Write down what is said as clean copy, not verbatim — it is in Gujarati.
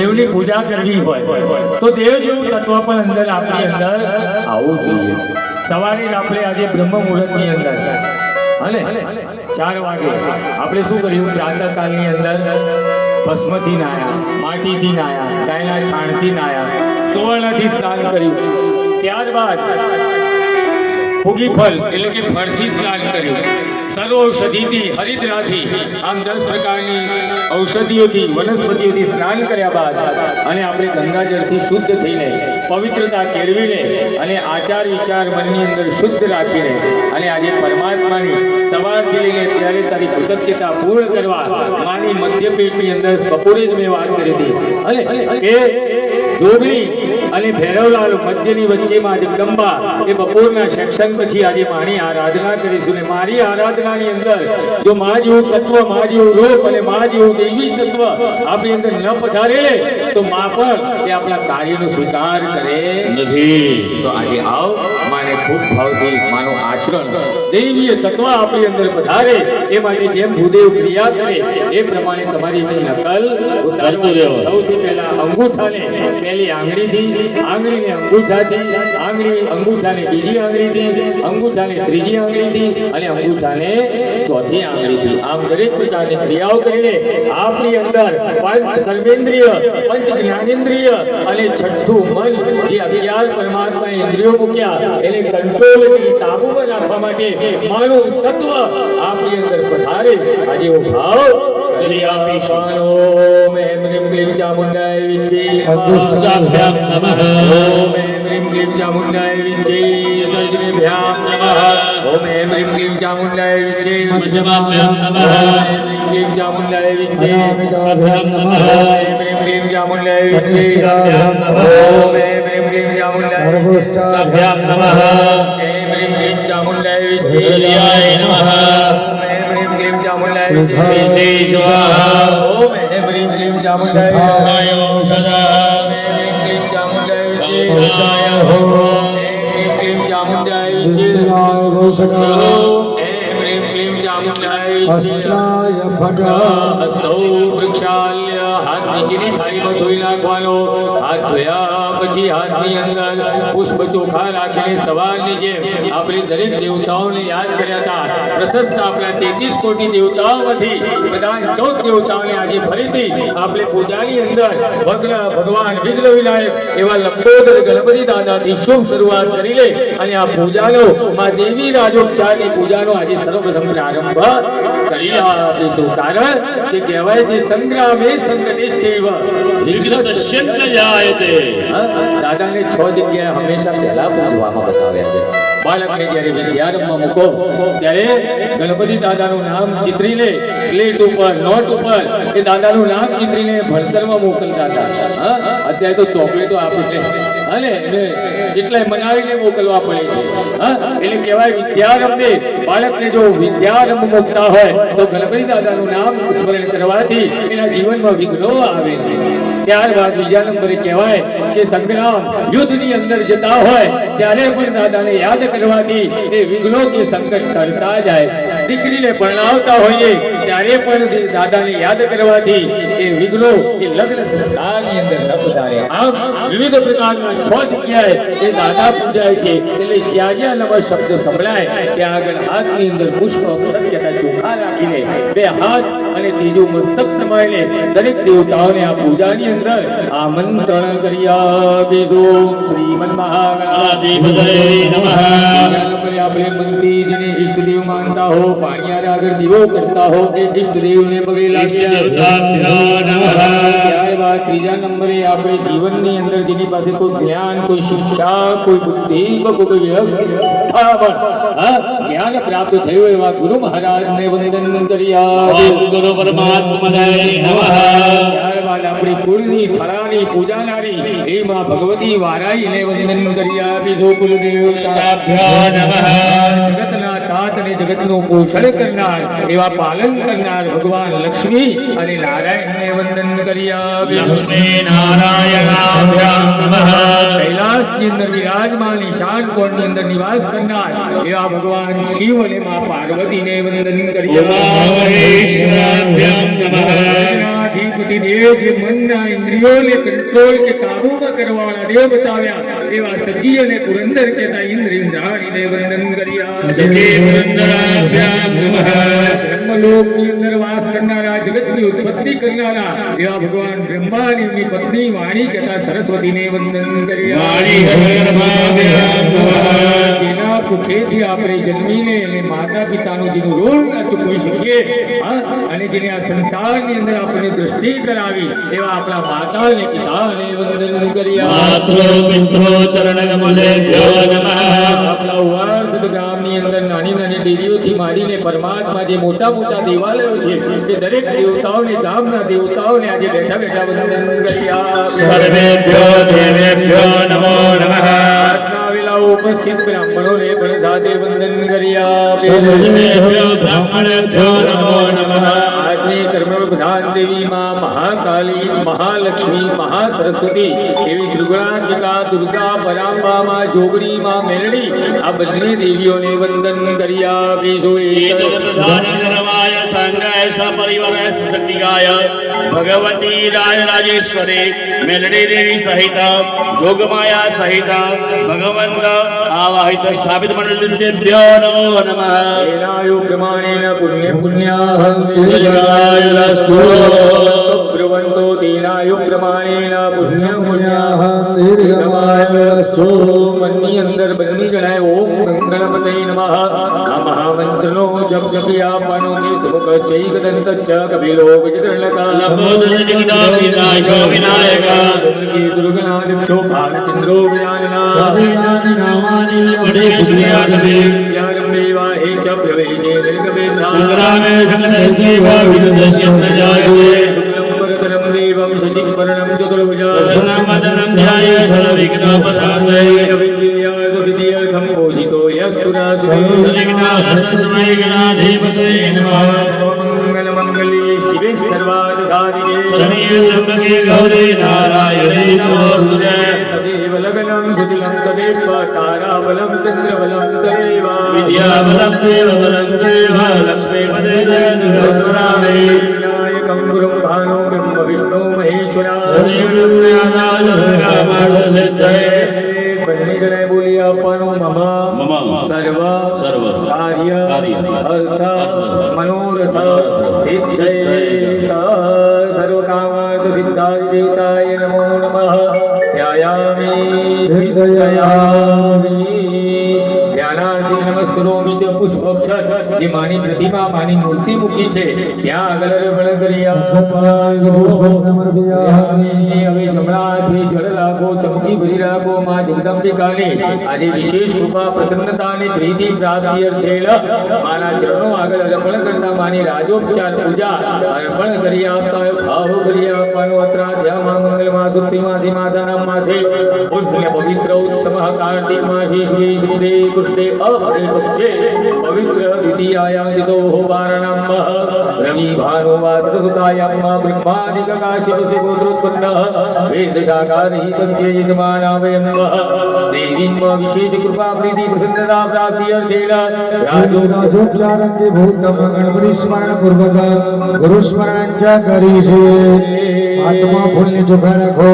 દેવની પૂજા કરવી હોય તો દેવ જેવું તત્વ પણ અંદર આપણી અંદર આવવું જોઈએ. સવારે આપણે આજે બ્રહ્મ મુહૂર્તની અંદર અને 4 વાગે આપણે શું કર્યું? પ્રાતઃકાળની અંદર ભસ્મથી નાયા, માટીથી નાયા, ગાયના છાણથી નાયા, સુવર્ણથી સ્નાન કર્યું. ત્યારબાદ ફૂગી ફળ એટલે કે ફળથી સ્નાન કર્યું. સર્વ ઔષધિથી હરિદ્રાથી આમ 10 પ્રકારની ઔષધિઓથી વનસ્પતિઓથી સ્નાન કર્યા બાદ અને આપણે ગંગાજળથી શુદ્ધ થઈને પવિત્રતા કેળવીને અને આચાર વિચાર મનની અંદર શુદ્ધ રાખીને અને આજે પરમાત્માની સવારથી લઈને ત્યારે તારી કૃતજ્ઞતા પૂર્ણ કરવા માની મધ્યપેટની અંદર બપોરે જ મેં વાત કરી હતી અને એ જોગણી અને ભૈરવલાલ મધ્યની વચ્ચેમાં જગદંબા એ બપોરના સેક્શન પછી આજે માની આરાધના કરીશું. ને મારી આરાધનાની અંદર જો મા જેવું તત્વ, મા જેવું રૂપ અને મા જેવું દૈવી તત્વ આપણી અંદર ન પધારે તો મા પણ એ આપણા કાર્યનો સ્વીકાર કરે નથી. તો આજે આવ માને ખૂબ ભાવથી માનું આચરણ દૈવીય તત્વ આપણી અંદર પધારે એ માટે જેમ ભૂદેવ ક્રિયા કરે એ પ્રમાણે તમારી નકલ ઉતારતો રહ્યો. સૌથી પહેલા અંગૂઠાને પહેલી આંગળીથી, આંગળીને અંગૂઠાથી, આંગળી અંગૂઠાને બીજી આંગળીથી, અંગૂઠાને ત્રીજી આંગળીથી અને અંગૂઠાને ચોથી આંગળીથી આમ દરેક પ્રકારની ક્રિયાઓ કરીને આપણી અંદર પંચ કર્મેન્દ્રિય, પંચ જ્ઞાનેન્દ્રિય અને છઠ્ઠું મન જે 11 પરમાત્મા ઇન્દ્રિયો મૂક્યા એને કંટ્રોલ એટલે કાબૂમાં રાખવા માટે માનું તત્વ આપણી અંદર પધારે. આજે એવો ભાવ કરી આપી શાનો મેં ह्रीं क्लीं चामुण्डाय विच्चे अदुष्टाभ्यां नमः ओम ह्रीं क्लीं चामुण्डाय विच्चे अदर्जनेभ्यां नमः ओम ह्रीं क्लीं चामुण्डाय विच्चे मध्यमाभ्यां नमः ह्रीं क्लीं चामुण्डाय विच्चे अभ्यां नमः ह्रीं क्लीं चामुण्डाय विच्चे अभ्यां नमः ओम ह्रीं क्लीं चामुण्डाय अदुष्टाभ्यां नमः ह्रीं क्लीं चामुण्डाय विच्चे लियाय नमः ओम ह्रीं क्लीं चामुण्डाय विच्चे स्वाहा ओम ह्रीं क्लीं चामुण्डाय औषधा ह्रीं क्लीं चामुण्डाय विच्चे हो ह्रीं क्लीं चामुण्डाय विच्चे औषधा ह्रीं क्लीं चामुण्डाय अस्त्राय फट हस्तौ वृक्षाल्य हाथ નીચેની થાળીમાં ધોઈ નાખવાનો. હાથ ધોયા પછી હાથની અંદર પુષ્પ ચોખા રાખીને સવારની જેમ આપણે દરેક દેવતાઓને યાદ કર્યા હતા. પ્રશસ્ત આપણા 33 કોટી દેવતાઓમાંથી પ્રધાન 14 દેવતાઓને આજે ફરીથી આપણે પૂજાની અંદર ભગવાન વિઘ્ન વિનાયક એવા લંબોદર ગણપતિ દાદાથી શુભ શરૂઆત કરી લે અને આ પૂજાનો મા દેવી રાજોપચારની પૂજાનો આજે સર્વપ્રથમ પ્રારંભ કરી આપીશું. કારણ કે કહેવાય છે સંગ્રામે સંકટેશ્ચૈવ વિઘ્ન પશ્યન્ત જાયતે. દાદાને 6 જગ્યાએ હંમેશા પહેલા પૂજવામાં બતાવ્યા છે. બાળકને જ્યારે વિદ્યારંભમાં મૂકો ત્યારે ગણપતિ દાદાનું નામ ચિત્રીને સ્લેટ ઉપર, નોટ ઉપર એ દાદાનું નામ ચિત્રીને ભણતરમાં મોકલતા હતા. અત્યારે તો ચોકલેટો આપીને અને એને એટલાય મનાવીને મોકલવા પડે છે. એટલે કહેવાય વિદ્યારંભે બાળકને જો વિદ્યારંભ મૂકતા હોય તો ગણપતિ દાદાનું નામ સ્મરણ કરવાથી એના જીવનમાં વિઘ્નો આવે નહીં. ત્યારબાદ બીજા નંબરે કહેવાય કે સંગ્રામ યુદ્ધની અંદર જતા હોય ત્યારે પણ દાદાને યાદ કરવાથી એ વિઘ્નો કે સંકટ કરતા જાય. દીકરીને પરણાવતા હોઈએ ત્યારે પણ દાદાને યાદ કરવાથી એ વિઘ્નો એ લગ્ન સંસ્કારની અંદર ન પધારે. આમ વિવિધ પ્રકારના 6 જગ્યાએ એ દાદા પૂજાય છે. એટલે જ્યાં જ્યાં નમઃ શબ્દ સંભળાય ત્યાં આગળ હાથની અંદર પુષ્પ અક્ષતના ચોખા રાખીને 2 હાથ અને ત્રીજું મસ્તક પ્રમાણે દરેક દેવતાઓને આ પૂજાની અંદર આમંત્રણ કરી આપીશું. શ્રીમન મહાગણાધિપતયે નમઃ. આપણે મંત્રી જેને ઈષ્ટદેવ માનતા હો, પાણીયાર આગળ દીવો કરતા હો એ ઈષ્ટદેવને પગે લાગ્યા. ત્યારબાદ ત્રીજા નંબરે આપણે જીવનની અંદર જેની પાસે કોઈ જ્ઞાન, કોઈ શિક્ષા, કોઈ બુદ્ધિ, કોઈ વ્યવસ્થિત જ્ઞાન પ્રાપ્ત થયું એવા ગુરુ મહારાજને વંદન કરી ગુરુ પરમાત્માને નમઃ. ત્યારબાદ આપણી કુળની થરાની પૂજાનારી એ માં ભગવતી વારાઈને વંદન કરી આપીશું. કુલદેવતાભ્યો નમઃ. જગતના તાત અને જગતનું પોષણ કરનાર એવા પાલન કરનાર ભગવાન લક્ષ્મી અને નારાયણને વંદન કરી આપીશું. નારાયણાભ્યો નમઃ. કૈલાસની અંદર વિરાજમાન ઈશાન કોણની અંદર નિવાસ કરનાર એવા ભગવાન શિવ અને માં પાર્વતીને વંદન કરી આપીશું. મહાધિપતિ દેવ જે મનના ઇન્દ્રિયોને કંટ્રોલ કે કાબૂમાં કરવાવાળા દેવ બતાવ્યા એવા સચી અને પુરંદર કહેતા ઇન્દ્ર ઇન્દ્રાણીને વંદન કર્યા. સચી પુરંદરાભ્યામ નમઃ. બ્રહ્મલોકની અંદર વાસ કરનારા જગતની ઉત્પત્તિ કરનારા એવા ભગવાન બ્રહ્માની એમની પત્ની વાણી કહેતા સરસ્વતીને વંદન કર્યા. વાણી હરભ્યામ નમઃ. જેના મુખેથી આપણે જન્મીને અને માતા પિતાનું જેનું ઋણ ન ચૂકવી શકીએ અને જેને આ સંસારની અંદર આપણને દ્રષ્ટિ કરાવી એવા આપણા માતા અને પિતાને વંદન કર્યા. માતૃ પિતૃ ચરણ કમલેભ્યો નમઃ. આપણા વર્ષ ગામની અંદર નાની નાની દેવીઓથી માંડીને પરમાત્મા જે મોટા મોટા દેવાલયો છે એ દરેક દેવતાઓને ગામના દેવતાઓને આજે બેઠા બેઠા વંદન કર્યા. સર્વેભ્યો દેવેભ્યો નમો નમઃ. આવેલા ઉપસ્થિત બ્રાહ્મણોને પણ સાથે વંદન કર્યા. સર્વેભ્યો બ્રાહ્મણેભ્યો નમો નમઃ. આજની કર્મપ્રધાન દેવી માં મહાકાલી, મહાલક્ષ્મી, મહાસરસ્વતી એવી ત્રિગુણાત્મિકા દુર્ગા, પરાંબા માં, જોગણી માં, મેલડી આ બંને દેવીઓને વંદન કર્યા. પ્રધાનધર્માય સંગાય સપરિવારાય શક્તિકાય ભગવતી રાજરાજેશ્વરી મેલડી દેવી સહિત જોગમાયા સહિત ભગવંત આવાહિત સ્થાપિત મંડળેભ્યો નમો નમઃ. એનાયુ પ્રમાણેન પુણ્ય પુણ્યાહં દીર્ઘાયુરસ્તુ. બ્રુવંતો તેનાયુ પ્રમાણેન પુણ્ય પુણ્યાહં દીર્ઘાયુરસ્તુ. મનની અંદર બંને જણાય ઓમ ગણપતય નમઃ આ મહામંત્રનો જપ જપી આપવાનો કે સુમુખ ચૈકદંતશ્ચ કપિલો વિજિતર્ણકા વિનાશો વિનાયક દુર્ગનાદક્ષો ભાલચંદ્રો વિજાનના યારંબેવા હે ચ પ્રવેશે નિર્ગમેધા સંગ્રામે સંગ્રહસ્યૈવ વિદુદસ્ય પ્રજાયતે શુક્લં વરદરં દેવં શશિવર્ણં ચતુર્ભુજા ધનમદनं ધ્યાયે સર્વવિઘ્નોપશાन्तये અવિદ્યાર્થસિદ્ધ્યર્થં પૂજિતો યઃ સર્વવિઘ્નાધીપતये નમઃ. સર્વમંગલમંગલ્યે શિવે સર્વાર્થસાધિકે શરણ્યે ત્ર્યંબકે ગૌરી નારાયણે નમોસ્તુતે. તદેવ લગ્नं સુતિલં તદેવ તારાબलं ચંદ્રબलं તદેવ વિદ્યાબलं દેવબलं દેવ લક્ષ્મીપદે જગદુરામે. વિનાયકં ગુરું ભાનો બ્રહ્મ વિષ્ણુ મહેશ્વરા બંને જણાએ બોલી આપવાનું મમ સર્વ કાર્ય અર્થ મનોરથ સિદ્ધયેત સર્વકામાર્થ સિદ્ધાય દેવતાય નમો નમઃ. ધ્યાયામિ ચિંતયામિ ધ્યાનાર્થી નમસ્કરોમિ ચ પુષ્પક્ષ જે માની પ્રતિમા માની મૂર્તિ મૂકી છે ત્યાં આગળ અર્પણ કરી હવે જમણાથી જળ રાખો, ચમચી ભરી રાખો. માં જગદંબિકાની આજે વિશેષ કૃપા, પ્રસન્નતા અને પ્રીતિ પ્રાપ્તિ અર્થેલ માના ચરણો આગળ અર્પણ કરતા માની રાજોપચાર પૂજા અર્પણ કરી આપતા ભાવ કરી આપવાનો. અત્રાધ્યામાં મંગલ માસુક્તિ માસી માસાનામ માસે પુણ્ય પવિત્ર ઉત્તમ કાર્તિક માસે શુભે શુભે કૃષ્ણે અપરે પક્ષે પવિત્ર દ્વિતીયાયામ દિતો વારણામ રવિ ભાનો વાસરસુતાયામ બ્રહ્માદિક કાશ્યપસે ગોત્રોત્પન્ન વેદશાકારી તસ્ય યજમાનાવયમ દેવીમ વિશેષ કૃપા પ્રીતિ પ્રસન્નતા પ્રાપ્તિ અર્થેલ રાજોપચારંગે ભૂતમ ગણપતિ સ્મરણ પૂર્વક ગુરુ સ્મરણ ચ કરીશે. આત્મા ભૂલને ચોખ્ખા રાખો.